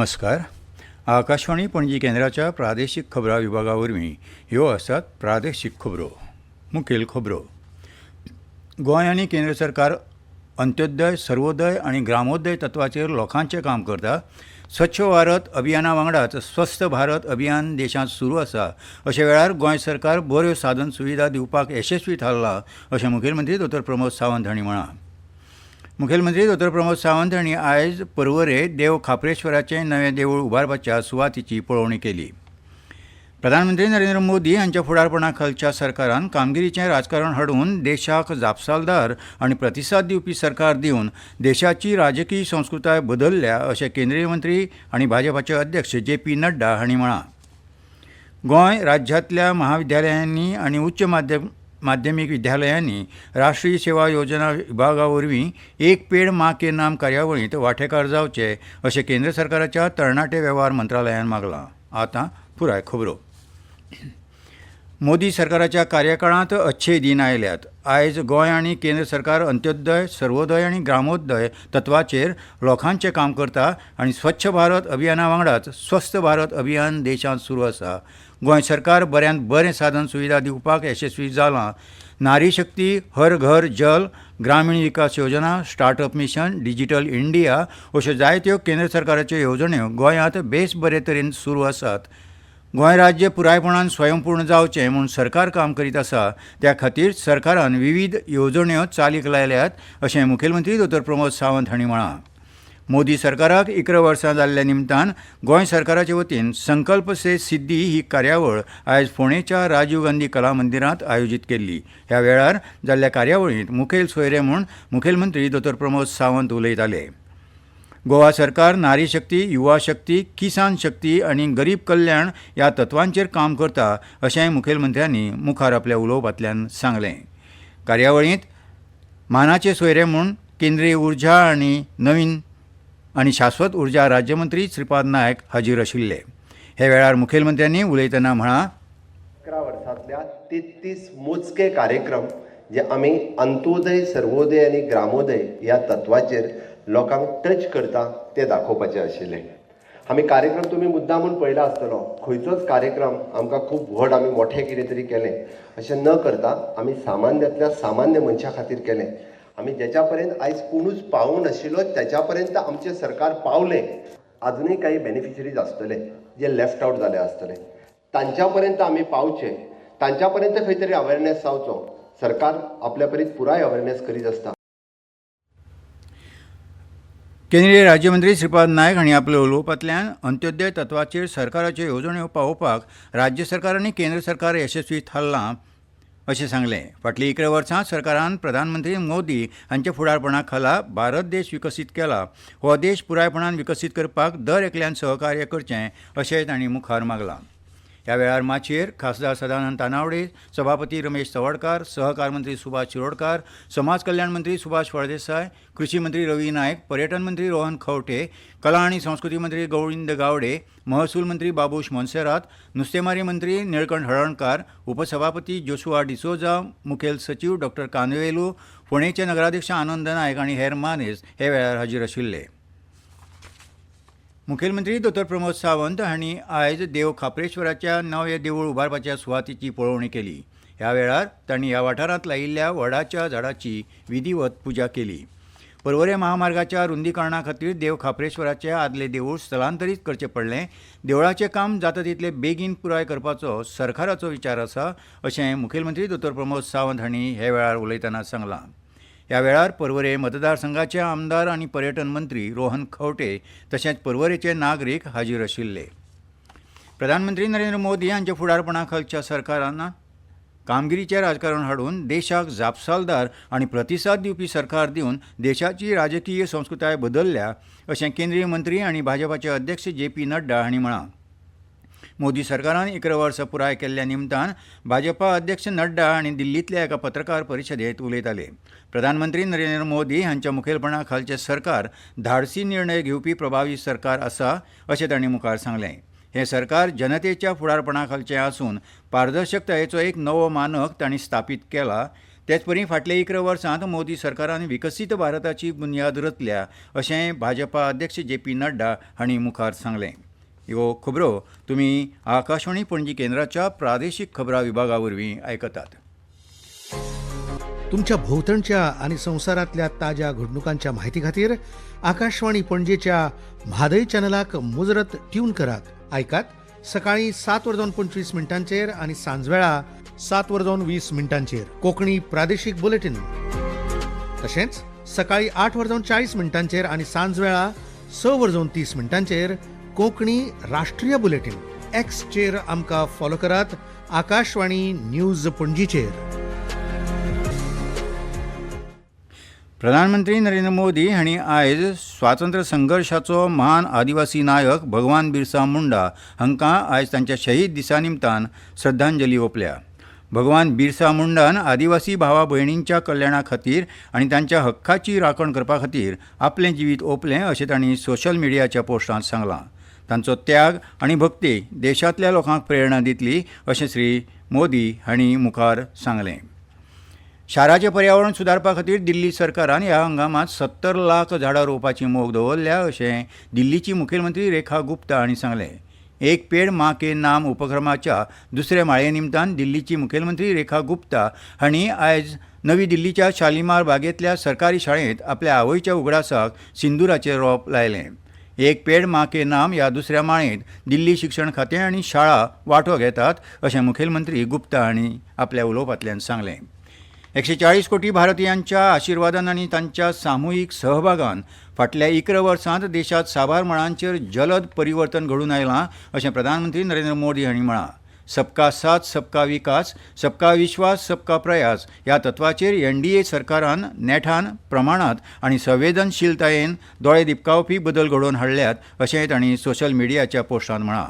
नमस्कार. आकाशवाणी पणजी केंद्राच्या प्रादेशीक खबरां विभागावरवीं ह्यो आसात प्रादेशीक खबरो. मुखेल खबरो. गोंय आनी केंद्र सरकार अंत्योदय, सर्वोदय आनी ग्रामोदय तत्वाचेर लोकांचें काम करता. स्वच्छ भारत अभियाना वांगडाच स्वस्थ भारत अभियान देशांत सुरू आसा. अशा वेळार गोंय सरकार बऱ्यो साधन सुविधा दिवपाक यशस्वी थारला अशें मुखेलमंत्री डॉ प्रमोद सावंत हांणी म्हळां. मुखेलमंत्री डॉ प्रमोद सावंत हांणी आयज पर्वरे देव खापरेश्वराचें नवें देवूळ उबारपाच्या सुवातीची पळोवणी केली. प्रधानमंत्री नरेंद्र मोदी हांच्या फुडारपणा खालच्या सरकारान कामगिरीचें राजकारण हाडून देशाक जापसालदार आनी प्रतिसाद दिवपी सरकार दिवन देशाची राजकीय संस्कृताय बदल्ल्या अशें केंद्रीय मंत्री आनी भाजपाचे अध्यक्ष JP नड्डा हांणी म्हळां. गोंय राज्यांतल्या महाविद्यालयांनी आनी उच्च माध्यमीक विद्यालयांनी राष्ट्रीय सेवा योजना विभागा वरवीं एक पेड माँ के नाम कार्यावळींत वांटेकार जावचे अशें केंद्र सरकाराच्या तरणाटे वेव्हार मंत्रालयान मागलां. आतां पुराय खबरो. मोदी सरकाराच्या कार्यकाळांत अच्छे दिन आयल्यात. आयज गोंय आनी केंद्र सरकार अंत्योदय, सर्वोदय आनी ग्रामोदय तत्वाचेर लोकांचें काम करता आनी स्वच्छ भारत अभियाना वांगडाच स्वस्थ भारत अभियान देशांत सुरू आसा. गोंय सरकार बऱ्यांत बरें साधन सुविधा दिवपाक यशस्वी जालां. नारी शक्ती, हर घर जल, ग्रामीण विकास योजना, स्टार्टअप मिशन, डिजिटल इंडिया अश्यो जायत्यो केंद्र सरकाराच्यो येवजण्यो गोंयांत बेस बरे तरेन सुरू आसात. गोंय राज्य पुरायपणान स्वयंपूर्ण जावचें म्हूण सरकार काम करीत आसा. त्या खातीर सरकारान विविध येवजण्यो चालीक लायल्यात अशें मुखेलमंत्री डॉ प्रमोद सावंत हांणी म्हळां. मोदी सरकाराक 11 वर्सां जाल्ल्या निमतान गोंय सरकाराचे वतीन संकल्प से सिद्धी ही कार्यावळ आयज फोंडेच्या राजीव गांधी कला मंदिरांत आयोजीत केल्ली. ह्या वेळार जाल्ल्या कार्यावळींत मुखेल सोयरे म्हूण मुखेलमंत्री डॉ प्रमोद सावंत उलयताले. गोवा सरकार नारी शक्ती, युवा शक्ती, किसान शक्ती आनी गरीब कल्याण ह्या तत्वांचेर काम करता अशेंय मुखेलमंत्र्यांनी मुखार आपल्या उलोवपांतल्यान सांगलें. कार्यावळींत मानाचे सोयरे म्हूण केंद्रीय उर्जा आनी नवीन आनी शाश्वत उर्जा राज्यमंत्री श्रीपाद नायक हाजीर आशिल्ले. हे वेळार मुखेलमंत्र्यांनी उलयतना म्हळां, 11 वर्सांतल्या 33 मोजके कार्यक्रम जे आमी अंत्योदय, सर्वोदय आनी ग्रामोदय ह्या तत्वाचेर लोकांक टच करता ते दाखोवपाचे आशिल्ले. आमी कार्यक्रम तुमी मुद्दामून पळयला आसतलो. खंयचोच कार्यक्रम आमकां खूब व्हड आमी मोठें कितें तरी केलें अशें न करता आमी सामान्यांतल्या सामान्य मनशा खातीर केलें. आमी जेच्या पर्यंत आयज कोणूच पावूंक नाशिल्लो त्याच्या पर्यंत आमचें सरकार पावलें. अजुनूय काही बेनिफिशरीज आसतले जे लेफ्ट आउट जाले आसतले, तांच्या पर्यंत आमी पावचे, तांच्या पर्यंत खंय तरी अवेरनेस जावचो. सरकार आपल्या परीत पुराय अवेरनेस करीत आसता. केंद्रीय राज्यमंत्री श्रीपाद नायक हांणी आपल्या उलोवपांतल्यान अंत्योदय तत्वाचेर सरकाराच्यो येवजण्यो पावोवपाक राज्य सरकार आनी केंद्र सरकार यशस्वी थारलां अशें सांगलें. फाटलीं 11 वर्सां सरकारान प्रधानमंत्री मोदी हांच्या फुडारपणा खाला भारत देश विकसीत केला. हो देश पुरायपणान विकसीत करपाक दर एकल्यान सहकार्य करचें अशेंय तांणी मुखार मागलां. ह्या वेळार माचयेर खासदार सदानंद तानावडे, सभापती रमेश चवडकार, सहकार मंत्री सुभाष शिरोडकार, समाज कल्याण मंत्री सुभाष फळदेसाय, कृषी मंत्री रवी नायक, पर्यटन मंत्री रोहन खंवटे, कला आनी संस्कृती मंत्री गोविंद गावडे, महसूल मंत्री बाबूश मोन्सेरात, नुस्तेमारी मंत्री निळकंठ हळर्णकार, उपसभापती जोशुआ डिसोजा, मुखेल सचिव डॉ कांदवेलू, फोंडेचे नगराध्यक्ष आनंद नायक आनी हेर मानेस्त हे वेळार हाजीर आशिल्ले. मुखेलमंत्री डॉ प्रमोद सावंत हांणी आयज देव खापरेश्वराच्या नवें देवूळ उबारपाच्या सुवातीची पळोवणी केली. ह्या वेळार तांणी ह्या वाठारांत लायिल्ल्या वडाच्या झाडाची विधिवत पुजा केली. पर्वरे महामार्गाच्या रुंदीकरणा खातीर देव खापरेश्वराचें आदलें देवूळ स्थलांतरीत करचें पडलें. देवळाचें काम जाता तितले बेगीन पुराय करपाचो सरकाराचो विचार आसा अशें मुखेलमंत्री डॉ प्रमोद सावंत हांणी हे वेळार उलयतना सांगलां. ह्या वेळार पर्वरे मतदारसंघाचे आमदार आनी पर्यटन मंत्री रोहन खंवटे तशेंच पर्वरेचे नागरीक हाजीर आशिल्ले. प्रधानमंत्री नरेंद्र मोदी हांच्या फुडारपणा खालच्या सरकारान कामगिरीचें राजकारण हाडून देशाक जापसालदार आनी प्रतिसाद दिवपी सरकार दिवन देशाची राजकीय संस्कृताय बदल्ल्या अशें केंद्रीय मंत्री आनी भाजपाचे अध्यक्ष JP नड्डा हांणी म्हळां. मोदी सरकारान 11 वर्सां पुराय केल्ल्या निमतान भाजपा अध्यक्ष नड्डा हांणी दिल्लींतल्या एका पत्रकार परिशदेंत उलयताले. प्रधानमंत्री नरेंद्र मोदी हांच्या मुखेलपणा खालचें सरकार धाडसी निर्णय घेवपी प्रभावी सरकार आसा अशें तांणी मुखार सांगलें. हें सरकार जनतेच्या फुडारपणा खालचें आसून पारदर्शकतायेचो एक नवो मानक तांणी स्थापीत केला. तेच परी फाटल्या 11 वर्सांत मोदी सरकारान विकसीत भारताची बुनयाद रचल्या अशें भाजपा अध्यक्ष JP नड्डा हांणी मुखार सांगलें. ह्यो खबरो तुमी आकाशवाणी पणजी केंद्राच्या प्रादेशीक खबरां विभागा वरवीं आयकतात. तुमच्या भोवतणच्या आणि संवसारांतल्या ताज्या घडणुकांच्या म्हायती खातीर आकाशवाणी पणजेच्या म्हादय चॅनलाक मुजरत ट्यून करात. आयकात सकाळी 7:25 आणि सांजवेळा 7:20 कोंकणी प्रादेशीक बुलेटिन. तशेंच सकाळी 8:40 आणि सांजवेळा 6:30 कोंकणी राष्ट्रीय बुलेटिन. एक्सचेर आमकां फॉलो करात. आकाशवाणी न्यूज पणजीचेर. प्रधानमंत्री नरेंद्र मोदी हांणी आयज स्वातंत्र्य संघर्षाचो महान आदिवासी नायक भगवान बिरसा मुंडा हांकां आयज तांच्या शहीद दिसा निमतान श्रद्धांजली ओंपल्या. भगवान बिरसा मुंडान आदिवासी भावा भयणींच्या कल्याणा खातीर आनी तांच्या हक्काची राखण करपा खातीर आपलें जिवीत ओंपलें अशें तांणी सोशल मिडियाच्या पोस्टांत सांगलां. तांचो त्याग आनी भक्ती देशांतल्या लोकांक प्रेरणा दितली अशें श्री मोदी हांणी मुखार सांगलें. शाराचें पर्यावरण सुदारपा खातीर दिल्ली सरकारान ह्या हंगामांत 70 लाख झाडां रोवपाची मोख दवरल्या अशें दिल्लीची मुखेलमंत्री रेखा गुप्ता हांणी सांगलें. एक पेड माँ के नाम उपक्रमाच्या दुसऱ्या माळये निमतान दिल्लीची मुखेलमंत्री रेखा गुप्ता हांणी आयज नवी दिल्लीच्या शालिमार बागेंतल्या सरकारी शाळेंत आपल्या आवयच्या उगडासाक सिंदुराचें रोंप लायलें. एक पेड माँ के नाम ह्या दुसऱ्या माळयेंत दिल्ली शिक्षण खातें आनी शाळा वांटो घेतात अशें मुखेलमंत्री गुप्ता हांणी आपल्या उलोवपांतल्यान सांगलें. 140 कोटी भारतीयांच्या आशिर्वादान आनी तांच्या सामुहीक सहभागान फाटल्या 11 वर्सांत देशांत साबार मळांचेर जलद परिवर्तन घडून आयलां अशें प्रधानमंत्री नरेंद्र मोदी हांणी म्हळां. सबका साथ सबका विकास, सबका विश्वास, सबका प्रयास ह्या तत्वाचेर NDA सरकारान नेटान प्रमाणांत आनी संवेदनशीलतायेन दोळे दिपकावपी बदल घडोवन हाडल्यात अशेंय तांणी सोशल मिडियाच्या पोस्टांत म्हळां.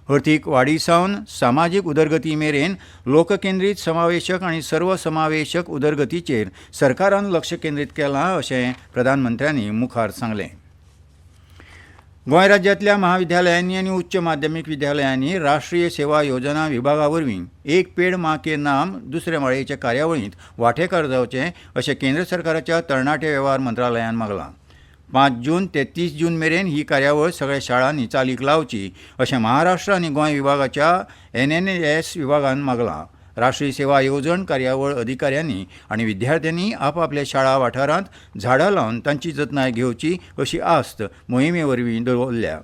अर्थीक वाडी सावन सामाजीक उदरगती मेरेन लोककेंद्रीत समावेशक आनी सर्वसमावेशक उदरगतीचेर सरकारान लक्ष केंद्रीत केलां अशें प्रधानमंत्र्यांनी मुखार सांगलें. गोंय राज्यांतल्या महाविद्यालयांनी आनी उच्च माध्यमीक विद्यालयांनी राष्ट्रीय सेवा योजना विभागा वरवीं एक पेड माँ के नाम दुसरे माळयेच्या कार्यावळींत वांटेकार जावचे अशें केंद्र सरकाराच्या तरणाटे वेव्हार मंत्रालयान मागलां. 5 जून ते 30 जून मेरेन ही कार्यावळ सगळ्या शाळांनी चालीक लावची अशें महाराष्ट्र आनी गोंय विभागाच्या NNS विभागान मागलां. राष्ट्रीय सेवा येवजण कार्यावळ अधिकाऱ्यांनी आनी विद्यार्थ्यांनी आपापल्या शाळा वाठारांत झाडां लावन तांची जतनाय घेवची अशी आस्त मोहिमे वरवीं दवरल्या.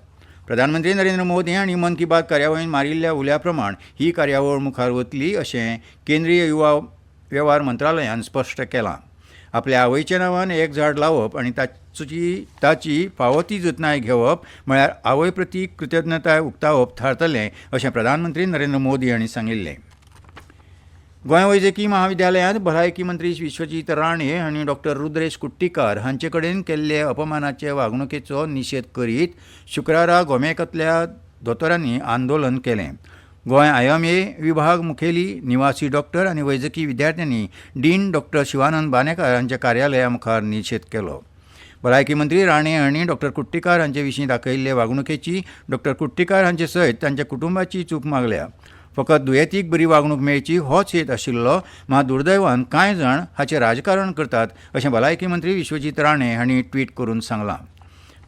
प्रधानमंत्री नरेंद्र मोदी हांणी मन की बात कार्यावळींत मारिल्ल्या उल्या प्रमाण ही कार्यावळ मुखार वतली अशें केंद्रीय युवा वेव्हार मंत्रालयान स्पश्ट केलां. आपल्या आवयच्या नांवान एक झाड लावप आनी ताची फावो ती जतनाय घेवप म्हळ्यार आवय प्रती कृतज्ञताय उक्तावप थारतलें अशें प्रधानमंत्री नरेंद्र मोदी हांणी सांगिल्लें. गोंय वैजकी महाविद्यालयांत भलायकी मंत्री विश्वजीत राणे हांणी डॉ. रुद्रेश कुट्टीकार हांचे कडेन केल्ले अपमानाचे वागणुकेचो निशेध करीत शुक्रारा गोमेकांतल्या दोतोरांनी आंदोलन केलें. गोंय IMA विभाग मुखेली निवासी डॉक्टर आनी वैजकी विद्यार्थ्यांनी डीन डॉ. शिवानंद बानेकार हांच्या कार्यालया मुखार निशेध केलो. भलायकी मंत्री राणे हांणी डॉ. कुट्टीकार हांचे विशीं दाखयिल्ले वागणुकेची डॉ. कुट्टीकार हांचे सयत तांच्या कुटुंबाची चूक मागल्या. फकत दुयेंतीक बरी वागणूक मेळची होच हेत आशिल्लो, मात दुर्दैवान कांय जाण हाचें राजकारण करतात अशें भलायकी मंत्री विश्वजीत राणे हांणी ट्वीट करून सांगलां.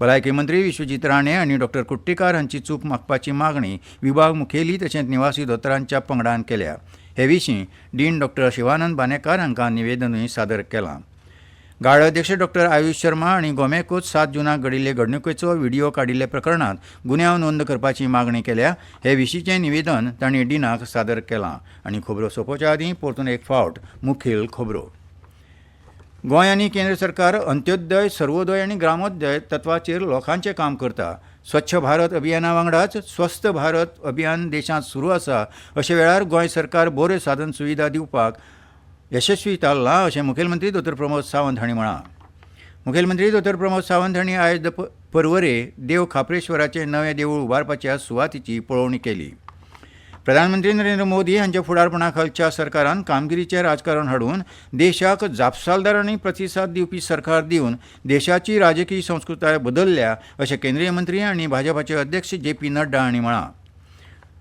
भलायकी मंत्री विश्वजीत राणे हांणी डॉ. कुट्टीकार हांची चूक मागपाची मागणी विभाग मुखेली तशेंच निवासी दोतोरांच्या पंगडान केल्या. हे विशीं डीन डॉ. शिवानंद बानेकार हांकां निवेदनूय सादर केलां. गाळ अध्यक्ष डॉ. आयुष शर्मा हांणी गोमेकूच 7 जूनाक घडिल्ले घडणुकेचो व्हिडिओ काडिल्ल्या प्रकरणांत गुन्यांव नोंद करपाची मागणी केल्या. हे विशींचें निवेदन तांणी डीनाक सादर केलां. आनी खबरो सोंपोवच्या आदीं परतून एक फावट मुखेल खबरो. गोंय आनी केंद्र सरकार अंत्योदय, सर्वोदय आनी ग्रामोदय तत्वाचेर लोकांचें काम करता. स्वच्छ भारत अभियाना वांगडाच स्वस्थ भारत अभियान देशांत सुरू आसा अशे वेळार गोंय सरकार बऱ्यो साधन सुविधा दिवपाक यशस्वी थारलां अशें मुखेलमंत्री दोतोर प्रमोद सावंत हांणी म्हळां. मुखेलमंत्री दोतोर प्रमोद सावंत हांणी आयज परवरे देव खापरेश्वराचें नवें देवूळ उबारपाच्या सुवातीची पळोवणी केली. प्रधानमंत्री नरेंद्र मोदी हांच्या फुडारपणा खालच्या सरकारान कामगिरीचें राजकारण हाडून देशाक जापसालदार आनी प्रतिसाद दिवपी सरकार दिवन देशाची राजकीय संस्कृताय बदल्ल्या अशें केंद्रीय मंत्री आनी भाजपाचे अध्यक्ष JP नड्डा हांणी म्हळां.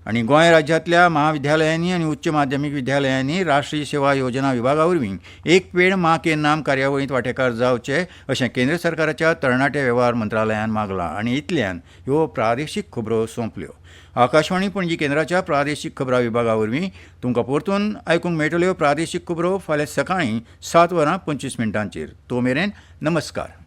आनी गोंय राज्यांतल्या महाविद्यालयांनी आनी उच्च माध्यमीक विद्यालयांनी राष्ट्रीय सेवा योजना विभागा वरवीं एक पेड माँ के नाम कार्यावळींत वांटेकार जावचे अशें केंद्र सरकाराच्या तरणाटे वेव्हार मंत्रालयान मागलां आनी इतल्यान ह्यो प्रादेशीक खबरो सोंपल्यो. आकाशवाणी पणजी केंद्राच्या प्रादेशीक खबरां विभागा वरवीं तुमकां परतून आयकूंक मेळटल्यो प्रादेशीक खबरो फाल्यां सकाळीं 7:25 तो मेरेन नमस्कार.